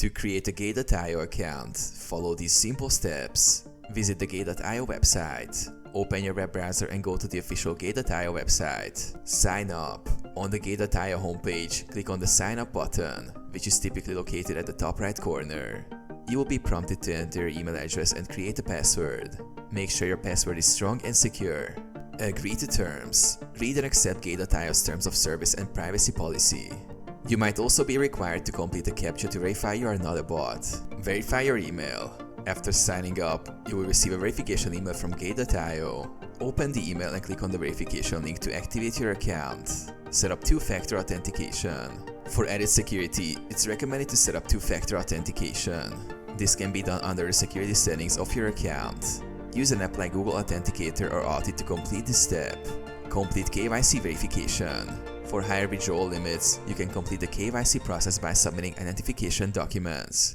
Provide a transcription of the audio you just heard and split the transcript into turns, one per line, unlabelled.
To create a Gate.io account, follow these simple steps. Visit the Gate.io website. Open your web browser and go to the official Gate.io website. Sign up. On the Gate.io homepage, click on the Sign Up button, which is typically located at the top right corner. You will be prompted to enter your email address and create a password. Make sure your password is strong and secure. Agree to terms. Read and accept Gate.io's terms of service and privacy policy. You might also be required to complete a CAPTCHA to verify you are not a bot. Verify your email. After signing up, you will receive a verification email from Gate.io. Open the email and click on the verification link to activate your account. Set up two-factor authentication. For added security, it's recommended to set up two-factor authentication. This can be done under the security settings of your account. Use an app like Google Authenticator or Authy to complete this step. Complete KYC verification. For higher withdrawal limits, you can complete the KYC process by submitting identification documents.